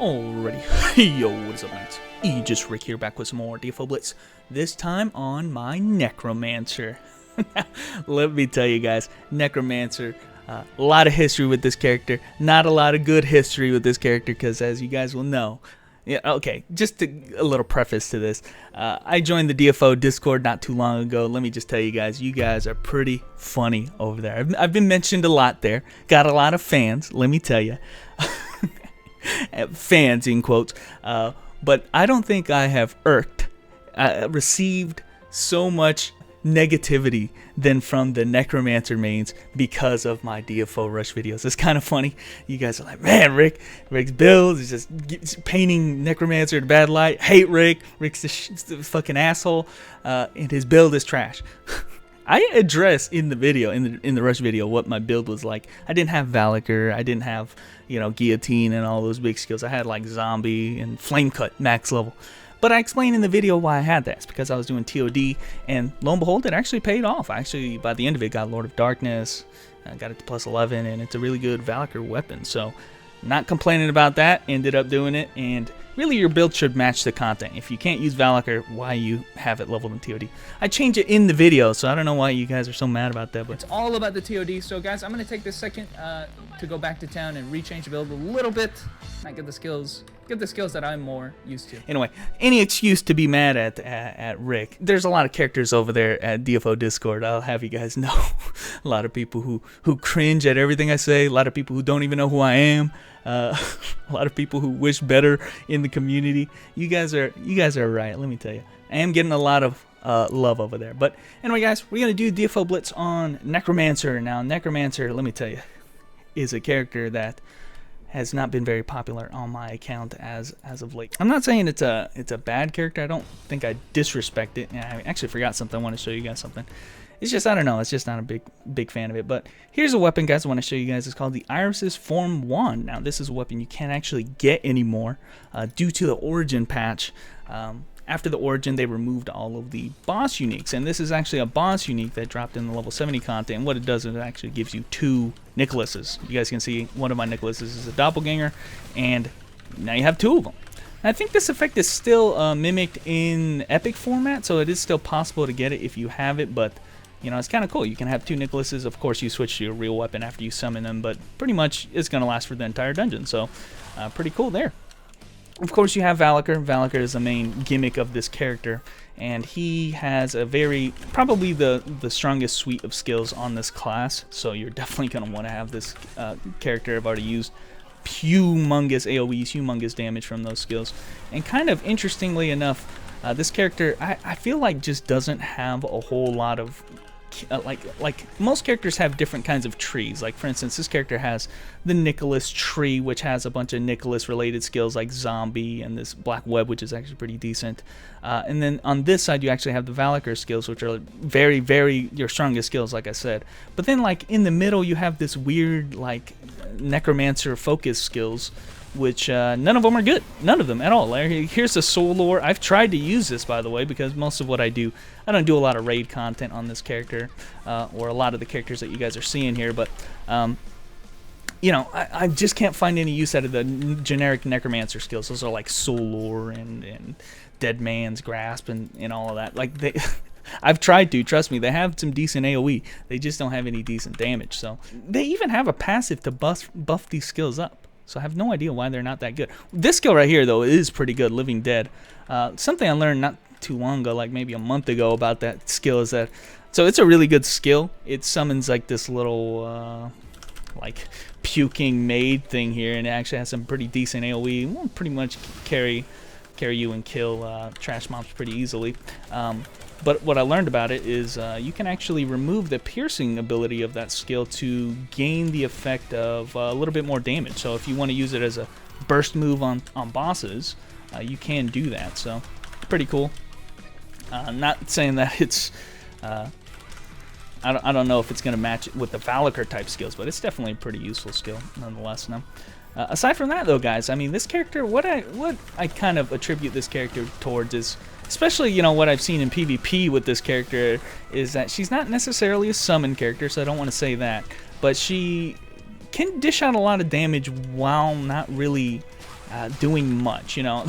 Alrighty, yo, what is up, mates? Just Rick here, back with some more DFO Blitz. This time on my Necromancer. Let me tell you guys, Necromancer, a lot of history with this character. Not a lot of good history with this character, because as you guys will know, yeah, okay, just a little preface to this. I joined the DFO Discord not too long ago. Let me just tell you guys are pretty funny over there. I've been mentioned a lot there. Got a lot of fans, let me tell you. Fans in quotes, but I don't think I have received so much negativity than from the Necromancer mains because of my DFO rush videos. It's kind of funny. You guys are like, man, Rick's build is just painting Necromancer in a bad light. Hate Rick. Rick's the fucking asshole, and his build is trash. I address in the video, in the rush video, what my build was like. I didn't have Valakar, I didn't have, guillotine and all those big skills. I had like zombie and flame cut max level. But I explained in the video why I had that. It's because I was doing TOD, and lo and behold, it actually paid off. I actually, by the end of it, got Lord of Darkness, got it to plus 11, and it's a really good Valakar weapon. So, not complaining about that, ended up doing it, and really your build should match the content. If you can't use Valakar, why you have it leveled in TOD? I change it in the video, so I don't know why you guys are so mad about that, but it's all about the TOD. So guys, I'm going to take this second to go back to town and rechange the build a little bit, not get the skills that I'm more used to. Anyway, any excuse to be mad at Rick. There's a lot of characters over there at DFO Discord, I'll have you guys know. A lot of people who cringe at everything I say, a lot of people who don't even know who I am. A lot of people who wish better in the community. You guys are right, let me tell you. I am getting a lot of love over there. But anyway, guys, we're going to do DFO Blitz on Necromancer. Now, Necromancer, let me tell you, is a character that has not been very popular on my account as of late. I'm not saying it's a bad character. I don't think I disrespect it. And I actually forgot something. I want to show you guys something. It's just, I don't know, it's just not a big fan of it. But here's a weapon, guys, I want to show you guys. It's called the Iris's Form 1. Now, this is a weapon you can't actually get anymore due to the Origin patch. After the Origin, they removed all of the boss uniques. And this is actually a boss unique that dropped in the level 70 content. And what it does is it actually gives you 2 Nicholases. You guys can see one of my Nicholases is a doppelganger, and now you have 2 of them. I think this effect is still mimicked in Epic format, so it is still possible to get it if you have it, but it's kind of cool. You can have 2 Nicholases. Of course, you switch to your real weapon after you summon them, but pretty much it's going to last for the entire dungeon, so pretty cool there. Of course, you have Valakar. Valakar is the main gimmick of this character, and he has a probably the strongest suite of skills on this class, so you're definitely going to want to have this character. I've already used humongous AoEs, humongous damage from those skills, and kind of interestingly enough, this character, I feel like just doesn't have a whole lot of, like most characters have different kinds of trees. Like for instance, this character has the Nicholas tree, which has a bunch of Nicholas related skills like zombie and this black web, which is actually pretty decent. And then on this side, you actually have the Valakar skills, which are very your strongest skills, like I said. But then like in the middle, you have this weird like Necromancer focus skills, which none of them are good. None of them at all. Here's the Soul Lore. I've tried to use this, by the way, because most of what I don't do a lot of raid content on this character, or a lot of the characters that you guys are seeing here, but I just can't find any use out of the generic Necromancer skills. Those are like Soul Lore and Dead Man's Grasp and all of that. Like I've tried to, trust me, they have some decent AoE. They just don't have any decent damage. So they even have a passive to buff these skills up. So I have no idea why they're not that good. This skill right here, though, is pretty good, Living Dead. Something I learned not too long ago, like maybe a month ago, about that skill is that, so it's a really good skill. It summons like this little, like puking maid thing here, and it actually has some pretty decent AoE. It will pretty much carry you and kill trash mobs pretty easily. But what I learned about it is you can actually remove the piercing ability of that skill to gain the effect of a little bit more damage. So if you want to use it as a burst move on bosses, you can do that. So pretty cool. Not saying that it's I don't know if it's going to match it with the Valakar type skills, but it's definitely a pretty useful skill nonetheless. Now, aside from that, though, guys, I mean, this character, what I kind of attribute this character towards is, especially, what I've seen in PvP with this character, is that she's not necessarily a summon character, so I don't want to say that, but she can dish out a lot of damage while not really doing much, you know.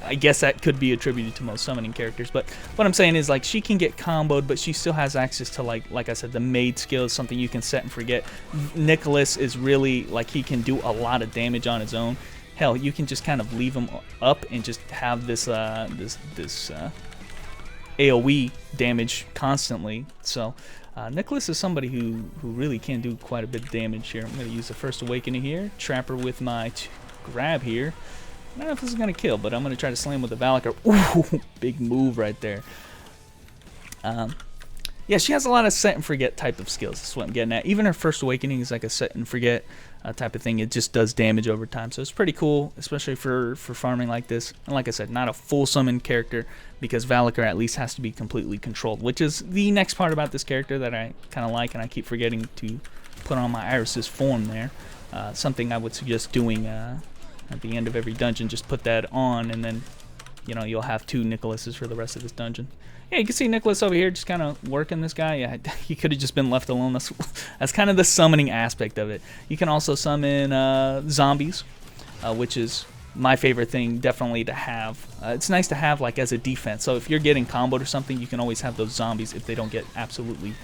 I guess that could be attributed to most summoning characters, but what I'm saying is, like, she can get comboed, but she still has access to, like I said, the maid skill is something you can set and forget. Nicholas is really, like, he can do a lot of damage on his own. Hell, you can just kind of leave him up and just have this AoE damage constantly. So Nicholas is somebody who really can do quite a bit of damage here. I'm going to use the First Awakening here, trap her with my grab here. I don't know if this is going to kill, but I'm going to try to slam with the Valkyr. Ooh, big move right there. Yeah, she has a lot of set and forget type of skills. That's what I'm getting at. Even her First Awakening is like a set and forget type of thing. It just does damage over time. So it's pretty cool, especially for farming like this. And like I said, not a full summon character, because Valkyr at least has to be completely controlled, which is the next part about this character that I kind of like, and I keep forgetting to put on my Iris's form there. Something I would suggest doing at the end of every dungeon. Just put that on, and then, you know, you'll have 2 Nicholases for the rest of this dungeon. Yeah, you can see Nicholas over here just kind of working this guy. Yeah, he could have just been left alone. That's kind of the summoning aspect of it. You can also summon zombies, which is my favorite thing definitely to have. It's nice to have, like, as a defense. So if you're getting comboed or something, you can always have those zombies if they don't get absolutely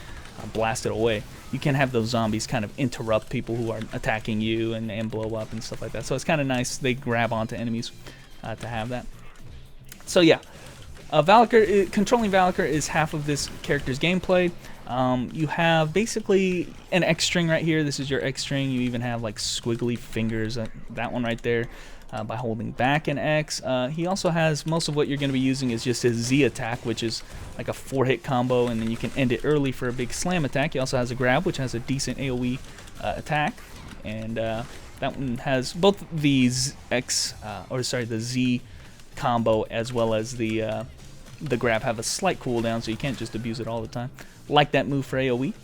blasted away. You can have those zombies kind of interrupt people who are attacking you and blow up and stuff like that. So it's kind of nice. They grab onto enemies to have that. So yeah. Valkyr, controlling Valkyr is half of this character's gameplay. You have basically an X string right here. This is your X string. You even have like squiggly fingers, that one right there, by holding back an X. He also has, most of what you're going to be using is just his Z attack, which is like a 4-hit combo, and then you can end it early for a big slam attack. He also has a grab, which has a decent AoE attack, and that one has both the the Z combo as well as the grab have a slight cooldown, so you can't just abuse it all the time. Like that move for AoE.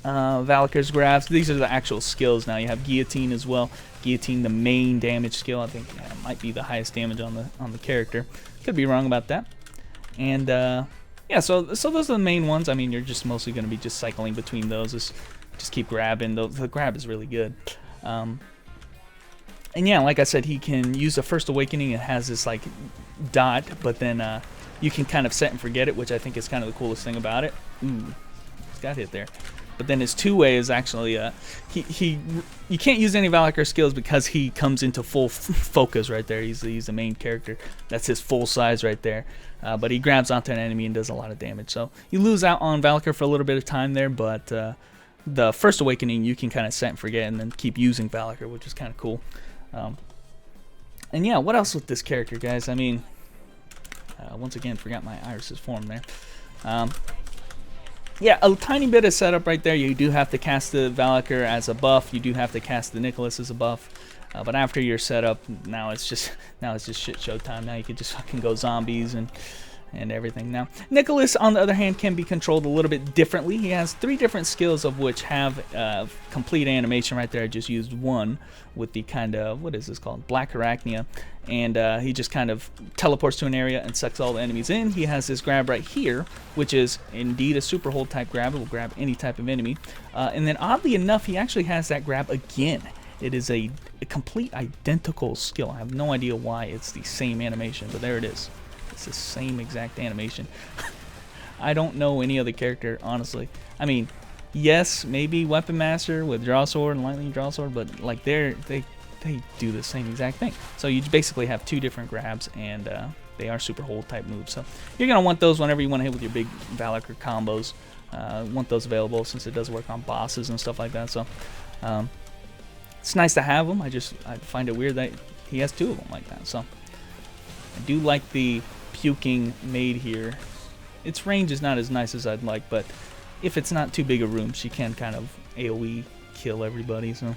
Valkyr's grabs, these are the actual skills now. You have Guillotine as well. Guillotine, the main damage skill. I think might be the highest damage on the character. Could be wrong about that. And yeah, so those are the main ones. I mean, you're just mostly going to be just cycling between those. Just keep grabbing. The grab is really good. And yeah, like I said, he can use a First Awakening. It has this like dot, but then you can kind of set and forget it, which I think is kind of the coolest thing about it. Ooh, just got hit there. But then his 2-way is actually you can't use any Valkyr skills because he comes into full focus right there. He's the main character. That's his full size right there. But he grabs onto an enemy and does a lot of damage. So you lose out on Valkyr for a little bit of time there, but the First Awakening you can kind of set and forget and then keep using Valkyr, which is kind of cool. And yeah, what else with this character, guys? I mean, once again, forgot my Iris's form there. Yeah, a tiny bit of setup right there. You do have to cast the Valkyr as a buff. You do have to cast the Nicholas as a buff. But after your setup, now it's just shit show time. Now you can just fucking go zombies and everything. Now, Nicholas, on the other hand, can be controlled a little bit differently. He has 3 different skills, of which have complete animation right there. I just used one with the kind of, what is this called? Black Arachnia. And he just kind of teleports to an area and sucks all the enemies in. He has this grab right here, which is indeed a super hold type grab. It will grab any type of enemy. And then oddly enough, he actually has that grab again. It is a complete identical skill. I have no idea why it's the same animation, but there it is. It's the same exact animation. I don't know any other character, honestly. I mean, yes, maybe Weapon Master with Draw Sword and Lightning Draw Sword, but like they do the same exact thing. So you basically have 2 different grabs, and they are super hold type moves. So you're gonna want those whenever you want to hit with your big Valkyr combos. Want those available since it does work on bosses and stuff like that. So it's nice to have them. I find it weird that he has 2 of them like that. So I do like the puking maid here. Its range is not as nice as I'd like, but if it's not too big a room, she can kind of AoE kill everybody. So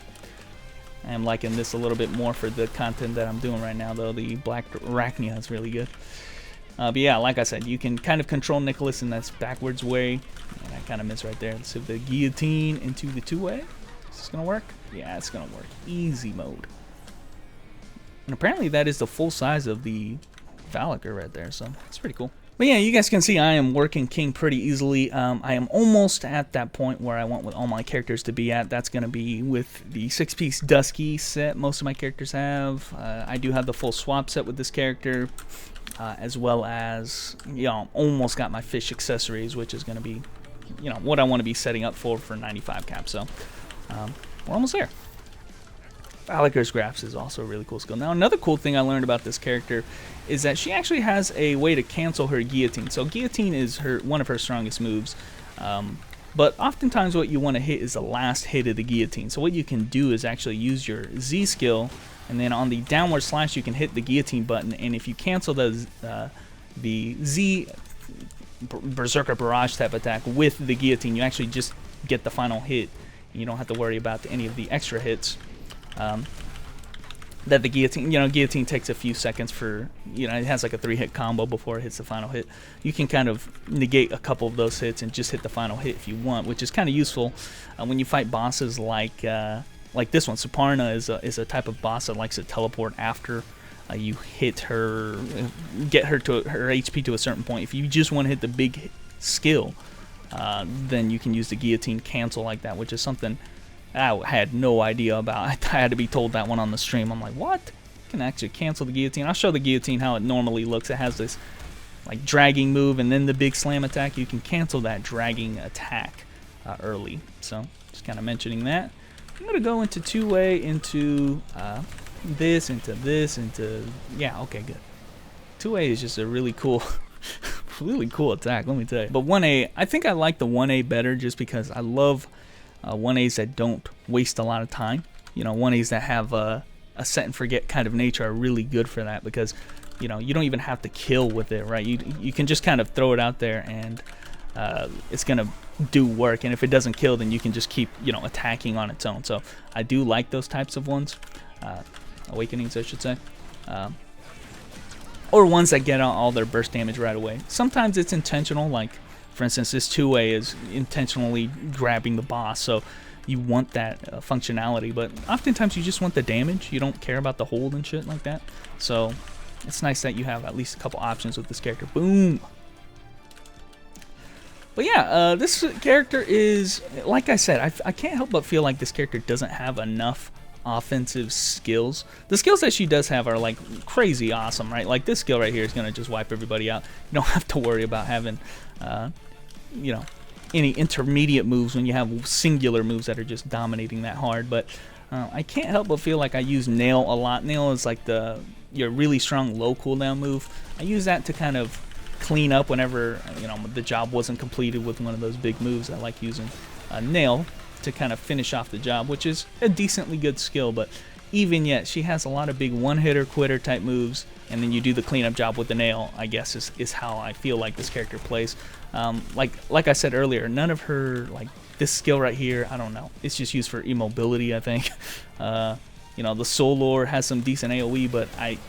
I am liking this a little bit more for the content that I'm doing right now, though. The Black Arachnia is really good. But yeah, like I said, you can kind of control Nicholas in that backwards way. And I kind of missed right there. Let's see the Guillotine into the 2-way. Is this going to work? Yeah, it's going to work. Easy mode. And apparently that is the full size of the Valkyr right there, so it's pretty cool. But yeah, you guys can see I am working King pretty easily. I am almost at that point where I want with all my characters to be at. That's going to be with the 6-piece Dusky set most of my characters have. I do have the full swap set with this character, as well as, you know, almost got my fish accessories, which is going to be, you know, what I want to be setting up for 95 cap. So we're almost there. Valakyr's Grasp is also a really cool skill. Now, another cool thing I learned about this character is that she actually has a way to cancel her guillotine. So guillotine is one of her strongest moves, but oftentimes what you want to hit is the last hit of the guillotine. So what you can do is actually use your Z skill, and then on the downward slash you can hit the guillotine button, and if you cancel the Z Berserker Barrage type attack with the guillotine, you actually just get the final hit. You don't have to worry about any of the extra hits. That the guillotine, you know, guillotine takes a few seconds for, you know, it has like a 3-hit combo before it hits the final hit. You can kind of negate a couple of those hits and just hit the final hit if you want, which is kind of useful when you fight bosses like this one. Suparna is a type of boss that likes to teleport after you hit her, get her to her HP to a certain point. If you just want to hit the big skill, then you can use the guillotine cancel like that, which is something I had no idea about. I had to be told that one on the stream. I'm like, what? You can actually cancel the guillotine. I'll show the guillotine how it normally looks. It has this like dragging move and then the big slam attack. You can cancel that dragging attack early. So just kind of mentioning that. I'm going to go into two-way, into this, into, yeah, okay, good. Two-way is just a really cool, really cool attack, let me tell you. But 1A, I think I like the 1A better just because I love 1As that don't waste a lot of time. You know, 1As that have a set and forget kind of nature are really good for that because, you know, you don't even have to kill with it, right? You can just kind of throw it out there and it's gonna do work. And if it doesn't kill, then you can just keep, you know, attacking on its own. So I do like those types of ones, awakenings, I should say, or ones that get all their burst damage right away. Sometimes it's intentional, like, for instance, this 2A is intentionally grabbing the boss, so you want that functionality, but oftentimes you just want the damage. You don't care about the hold and shit like that. So it's nice that you have at least a couple options with this character. Boom! But yeah, this character is, like I said, I can't help but feel like this character doesn't have enough offensive skills. The skills that she does have are like crazy awesome, right? Like this skill right here is going to just wipe everybody out. You don't have to worry about having you know, any intermediate moves when you have singular moves that are just dominating that hard. But I can't help but feel like I use Nail a lot. Nail is like your really strong low cooldown move. I use that to kind of clean up whenever, you know, the job wasn't completed with one of those big moves. I like using Nail to kind of finish off the job, which is a decently good skill. But even yet, she has a lot of big one-hitter quitter type moves, and then you do the cleanup job with the Nail, I guess is how I feel like this character plays. Like I said earlier, none of her, like this skill right here, I don't know, it's just used for immobility, I think. You know, the Soul Lore has some decent AoE, but I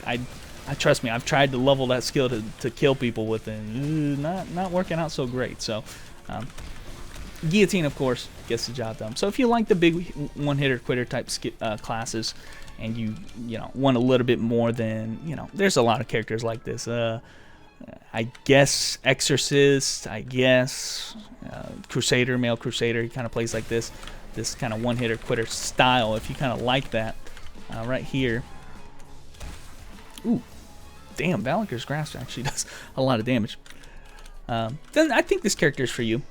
trust me, I've tried to level that skill to kill people with it, not working out so great. So Guillotine, of course, gets the job done. So if you like the big one-hitter quitter type classes, and you know, want a little bit more than, you know, there's a lot of characters like this. I guess Exorcist, I guess Crusader, male Crusader, he kind of plays like this kind of one-hitter quitter style. If you kind of like that, right here. Ooh, damn, Valakyr's Grasp actually does a lot of damage. Then I think this character is for you.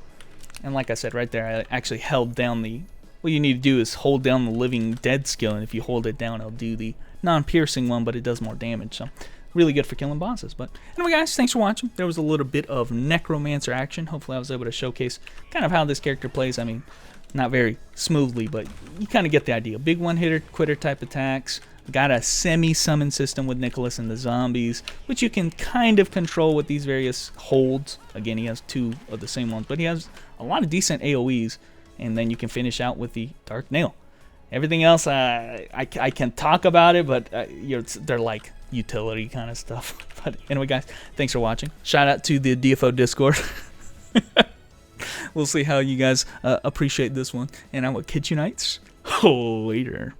And like I said right there, I actually held down the... What you need to do is hold down the Living Dead skill, and if you hold it down, it'll do the non-piercing one, but it does more damage. So really good for killing bosses. But anyway, guys, thanks for watching. There was a little bit of Necromancer action. Hopefully I was able to showcase kind of how this character plays. I mean, not very smoothly, but you kind of get the idea. Big one-hitter quitter type attacks. Got a semi-summon system with Nicholas and the zombies, which you can kind of control with these various holds. Again, he has two of the same ones, but he has a lot of decent AoEs, and then you can finish out with the Dark Nail. Everything else, I can talk about it, but they're like utility kind of stuff. But anyway, guys, thanks for watching. Shout out to the DFO Discord. We'll see how you guys appreciate this one, and I will catch you nights later.